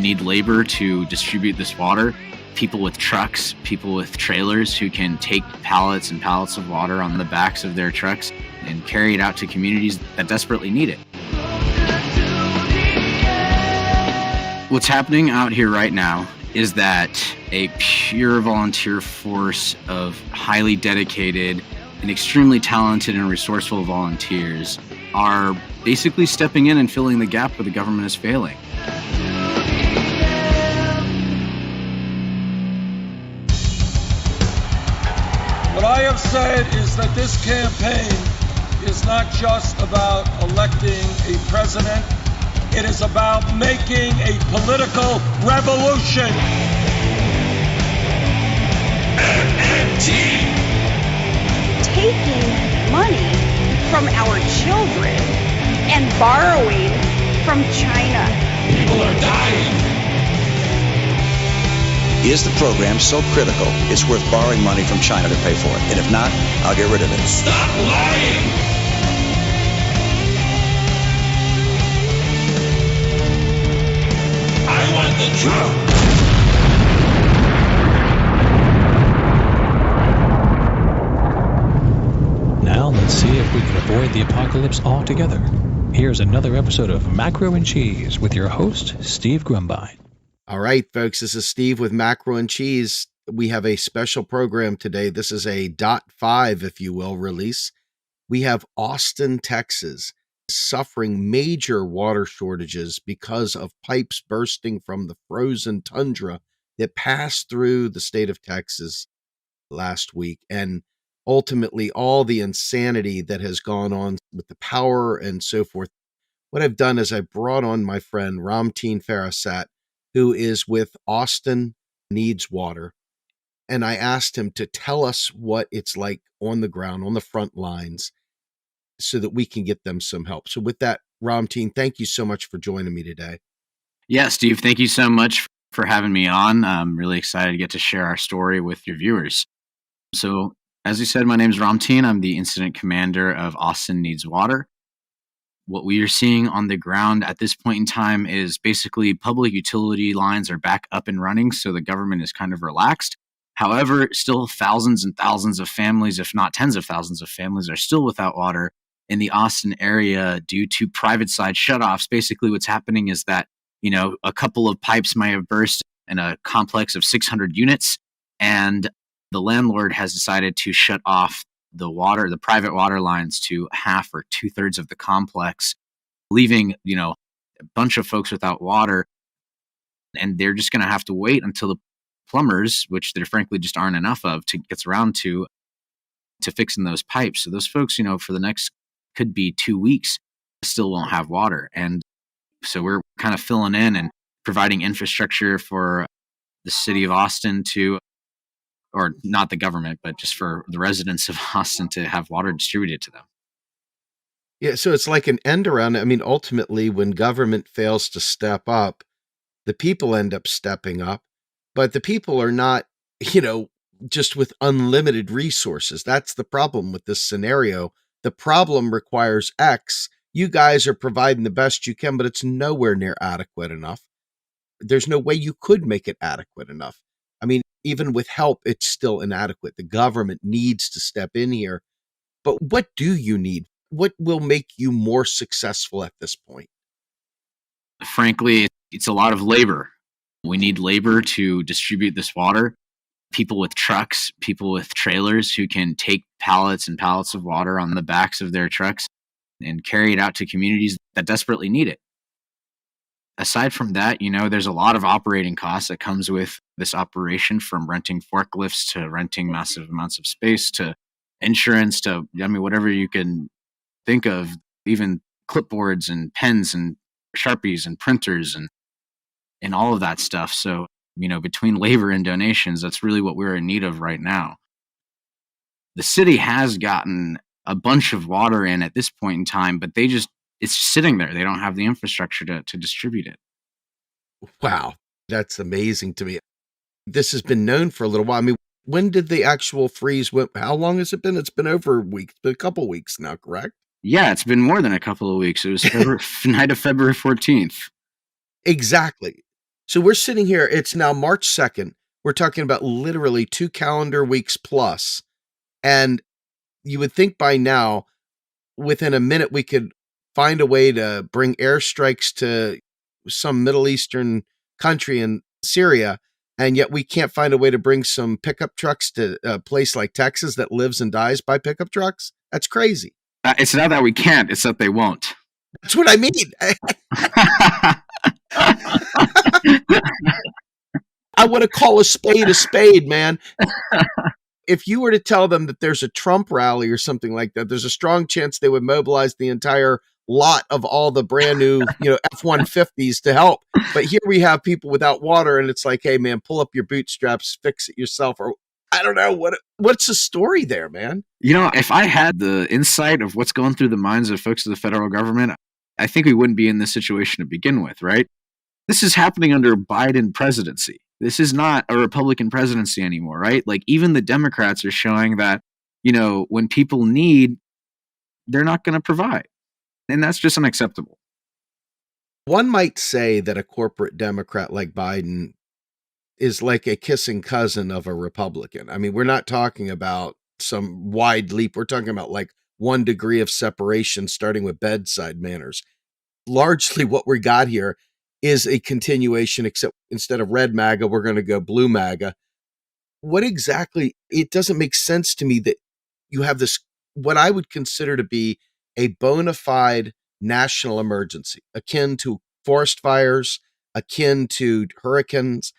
need labor to distribute this water. People with trucks, people with trailers who can take pallets and pallets of water on the backs of their trucks and carry it out to communities that desperately need it. What's happening out here right now is that a pure volunteer force of highly dedicated and extremely talented and resourceful volunteers are basically stepping in and filling the gap where the government is failing. What I have said is that this campaign is not just about electing a president, it is about making a political revolution. MMT! Taking money from our children and borrowing from China. People are dying. Is the program so critical it's worth borrowing money from China to pay for it? And if not, I'll get rid of it. Stop lying! I want the truth! Now let's see if we can avoid the apocalypse altogether. Here's another episode of Macro and Cheese with your host, Steve Grumbine. All right, folks, this is Steve with Macro and Cheese. We have a special program today. This is a .5, if you will, release. We have Austin, Texas, suffering major water shortages because of pipes bursting from the frozen tundra that passed through the state of Texas last week. And ultimately, all the insanity that has gone on with the power and so forth. What I've done is I brought on my friend Romteen Farasat, who is with Austin Needs Water. And I asked him to tell us what it's like on the ground, on the front lines, so that we can get them some help. So with that, Romteen, thank you so much for joining me today. Yeah, Steve, thank you so much for having me on. I'm really excited to get to share our story with your viewers. So, as you said, my name is Romteen. I'm the incident commander of Austin Needs Water. What we are seeing on the ground at this point in time is basically public utility lines are back up and running, so the government is kind of relaxed. However, still thousands and thousands of families, if not tens of thousands of families, are still without water in the Austin area due to private side shutoffs. Basically, what's happening is that, a couple of pipes might have burst in a complex of 600 units, and the landlord has decided to shut off the private water lines to half or 2/3 of the complex, leaving, a bunch of folks without water. And they're just going to have to wait until the plumbers, which there frankly just aren't enough of, gets around to fixing those pipes. So those folks, for the next, could be 2 weeks, still won't have water. And so we're kind of filling in and providing infrastructure for the city of Austin or not the government, but just for the residents of Austin to have water distributed to them. Yeah, so it's like an end around. I mean, ultimately, when government fails to step up, the people end up stepping up, but the people are not, just with unlimited resources. That's the problem with this scenario. The problem requires X. You guys are providing the best you can, but it's nowhere near adequate enough. There's no way you could make it adequate enough. I mean, even with help, it's still inadequate. The government needs to step in here. But what do you need? What will make you more successful at this point? Frankly, it's a lot of labor. We need labor to distribute this water. People with trucks, people with trailers who can take pallets and pallets of water on the backs of their trucks and carry it out to communities that desperately need it. Aside from that, there's a lot of operating costs that comes with this operation, from renting forklifts to renting massive amounts of space to insurance to, whatever you can think of, even clipboards and pens and Sharpies and printers and all of that stuff. So, between labor and donations, that's really what we're in need of right now. The city has gotten a bunch of water in at this point in time, but it's sitting there. They don't have the infrastructure to distribute it. Wow, that's amazing to me. This has been known for a little while. I mean, when did the actual freeze? How long has it been? It's been over a week. It's been a couple of weeks now, correct? Yeah, it's been more than a couple of weeks. It was night of February 14th. Exactly. So we're sitting here, it's now March 2nd. We're talking about literally 2 calendar weeks plus, and you would think by now, within a minute, we could find a way to bring airstrikes to some Middle Eastern country in Syria, and yet we can't find a way to bring some pickup trucks to a place like Texas that lives and dies by pickup trucks. That's crazy. It's not that we can't, it's that they won't. That's what I mean. I want to call a spade, man. If you were to tell them that there's a Trump rally or something like that, there's a strong chance they would mobilize the entire lot of all the brand new, F-150s to help. But here we have people without water, and it's like, hey, man, pull up your bootstraps, fix it yourself. Or I don't know what's the story there, man. If I had the insight of what's going through the minds of folks of the federal government, I think we wouldn't be in this situation to begin with, right? This is happening under Biden presidency. This is not a Republican presidency anymore, right? Like, even the Democrats are showing that, when people need, they're not going to provide. And that's just unacceptable. One might say that a corporate Democrat like Biden is like a kissing cousin of a Republican. I mean, we're not talking about some wide leap. We're talking about like 1 degree of separation, starting with bedside manners. Largely what we got here is a continuation, except instead of red MAGA, we're going to go blue MAGA. What exactly? It doesn't make sense to me that you have this, what I would consider to be a bona fide national emergency, akin to forest fires, akin to hurricanes.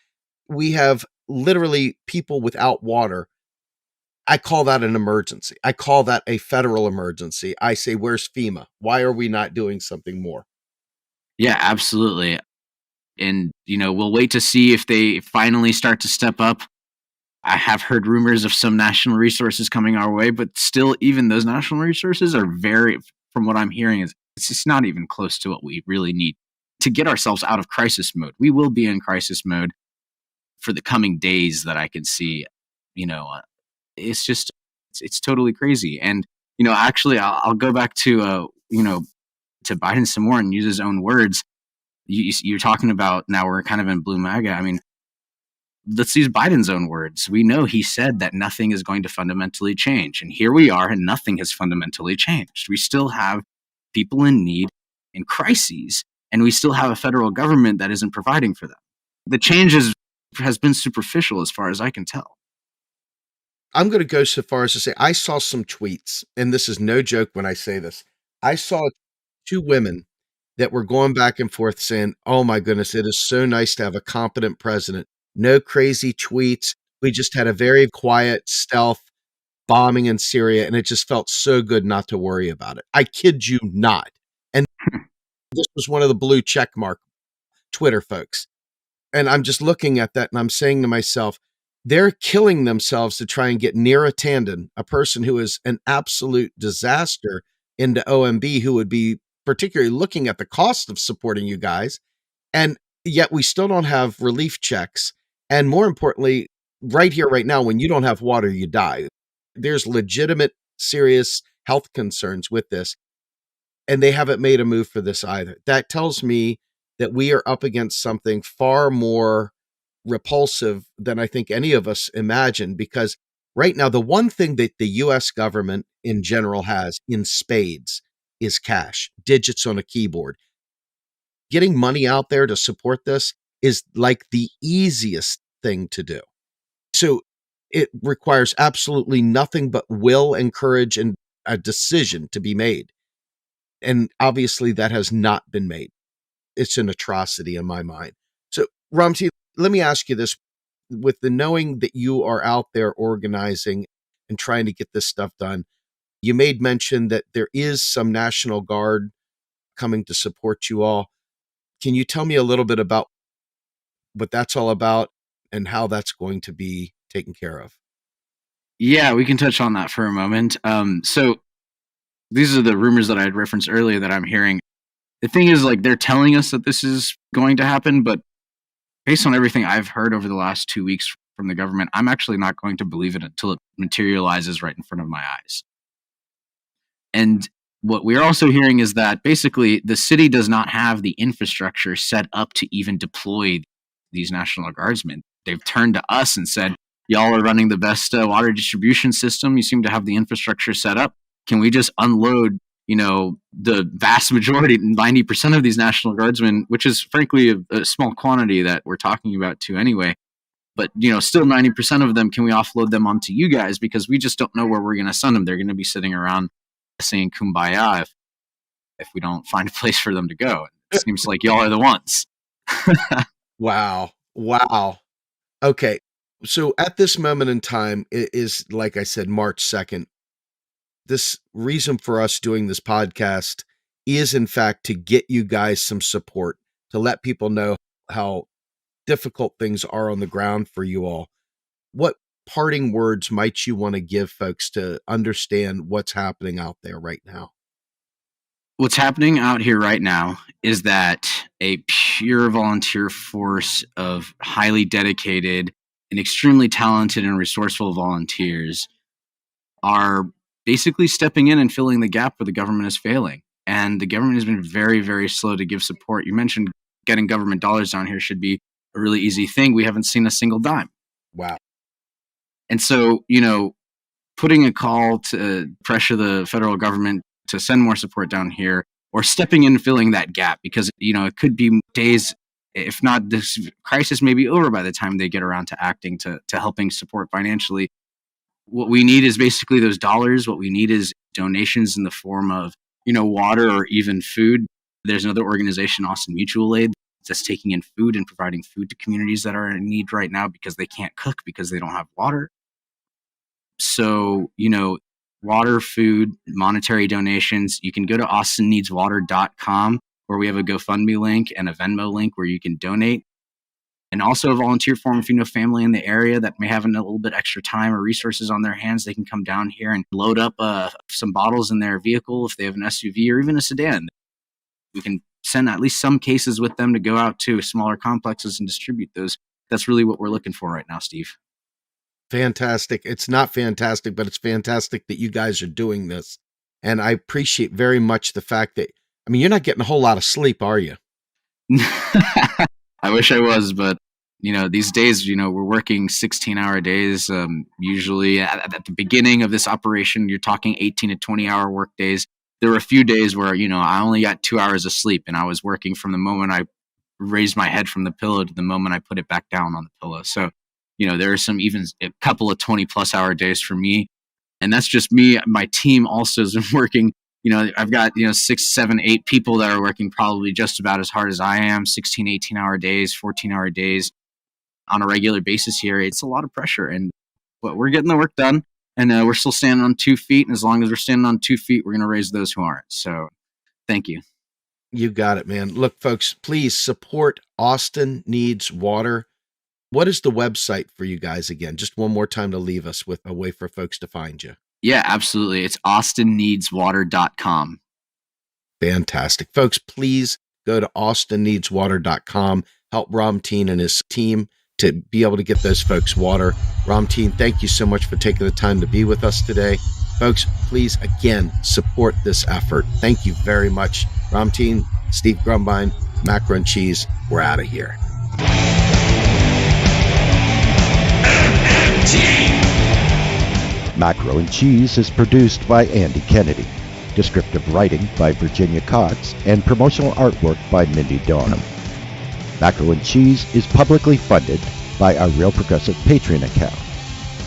We have literally people without water. I call that an emergency. I call that a federal emergency. I say, where's FEMA? Why are we not doing something more? Yeah, absolutely. And, we'll wait to see if they finally start to step up. I have heard rumors of some national resources coming our way, but still, even those national resources are from what I'm hearing, it's just not even close to what we really need to get ourselves out of crisis mode. We will be in crisis mode for the coming days that I can see. It's just, it's totally crazy. And, actually, I'll go back to, to Biden some more and use his own words. You're talking about now we're kind of in blue MAGA. I mean, let's use Biden's own words. We know he said that nothing is going to fundamentally change. And here we are, and nothing has fundamentally changed. We still have people in need, in crises, and we still have a federal government that isn't providing for them. The change has been superficial as far as I can tell. I'm going to go so far as to say I saw some tweets, and this is no joke when I say this. I saw 2 women that were going back and forth saying, oh my goodness, it is so nice to have a competent president. No crazy tweets. We just had a very quiet stealth bombing in Syria, and it just felt so good not to worry about it. I kid you not. And this was one of the blue checkmark Twitter folks. And I'm just looking at that and I'm saying to myself, they're killing themselves to try and get Neera Tanden, a person who is an absolute disaster, into OMB, who would be particularly looking at the cost of supporting you guys. And yet we still don't have relief checks. And more importantly, right here, right now, when you don't have water, you die. There's legitimate, serious health concerns with this. And they haven't made a move for this either. That tells me that we are up against something far more repulsive than I think any of us imagine, because right now, the one thing that the US government in general has in spades is cash, digits on a keyboard. Getting money out there to support this is like the easiest thing to do. So it requires absolutely nothing but will and courage and a decision to be made. And obviously that has not been made. It's an atrocity in my mind. So Ramti, let me ask you this, with the knowing that you are out there organizing and trying to get this stuff done, you made mention that there is some National Guard coming to support you all. Can you tell me a little bit about what that's all about and how that's going to be taken care of? Yeah, we can touch on that for a moment. So these are the rumors that I had referenced earlier that I'm hearing. The thing is, like, they're telling us that this is going to happen, but based on everything I've heard over the last 2 weeks from the government, I'm actually not going to believe it until it materializes right in front of my eyes. And what we're also hearing is that basically the city does not have the infrastructure set up to even deploy these National Guardsmen. They've turned to us and said, y'all are running the best water distribution system. You seem to have the infrastructure set up. Can we just unload, the vast majority, 90% of these National Guardsmen, which is frankly a small quantity that we're talking about too anyway. But, still 90% of them, can we offload them onto you guys? Because we just don't know where we're going to send them. They're going to be sitting around saying kumbaya if we don't find a place for them to go. It seems like y'all are the ones. Wow. Okay. So at this moment in time, it is, like I said, March 2nd. This reason for us doing this podcast is, in fact, to get you guys some support, to let people know how difficult things are on the ground for you all. What parting words might you want to give folks to understand what's happening out there right now? What's happening out here right now is that a pure volunteer force of highly dedicated and extremely talented and resourceful volunteers are basically stepping in and filling the gap where the government is failing. And the government has been very, very slow to give support. You mentioned getting government dollars down here should be a really easy thing. We haven't seen a single dime. Wow. And so, putting a call to pressure the federal government to send more support down here, or stepping in and filling that gap, because, it could be days, if not, this crisis may be over by the time they get around to acting, to helping support financially. What we need is basically those dollars. What we need is donations in the form of, water or even food. There's another organization, Austin Mutual Aid, that's taking in food and providing food to communities that are in need right now because they can't cook because they don't have water. So, water, food, monetary donations. You can go to austinneedswater.com, where we have a GoFundMe link and a Venmo link where you can donate. And also a volunteer form. If you know family in the area that may have a little bit extra time or resources on their hands, they can come down here and load up some bottles in their vehicle if they have an SUV or even a sedan. We can send at least some cases with them to go out to smaller complexes and distribute those. That's really what we're looking for right now, Steve. Fantastic. It's not fantastic, but it's fantastic that you guys are doing this. And I appreciate very much the fact that, you're not getting a whole lot of sleep, are you? I wish I was, but these days, we're working 16-hour days. Usually at the beginning of this operation, you're talking 18 to 20-hour work days. There were a few days where, I only got 2 hours of sleep, and I was working from the moment I raised my head from the pillow to the moment I put it back down on the pillow. So, there are some even a couple of 20+ hour days for me. And that's just me. My team also has been working. I've got, 6, 7, 8 people that are working probably just about as hard as I am, 16, 18-hour days, 14-hour days on a regular basis here. It's a lot of pressure, but we're getting the work done, and we're still standing on 2 feet. And as long as we're standing on 2 feet, we're going to raise those who aren't. So thank you. You got it, man. Look, folks, please support Austin Needs Water. What is the website for you guys again? Just one more time to leave us with a way for folks to find you. Yeah, absolutely. It's austinneedswater.com. Fantastic. Folks, please go to austinneedswater.com. Help Romteen and his team to be able to get those folks water. Romteen, thank you so much for taking the time to be with us today. Folks, please, again, support this effort. Thank you very much. Romteen, Steve Grumbine, Macro and Cheese, we're out of here. Macro and Cheese is produced by Andy Kennedy. Descriptive writing by Virginia Cox and promotional artwork by Mindy Donham. Macro and Cheese is publicly funded by our Real Progressive Patreon account.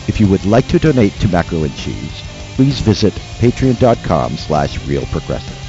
If you would like to donate to Macro and Cheese, please visit patreon.com/realprogressive.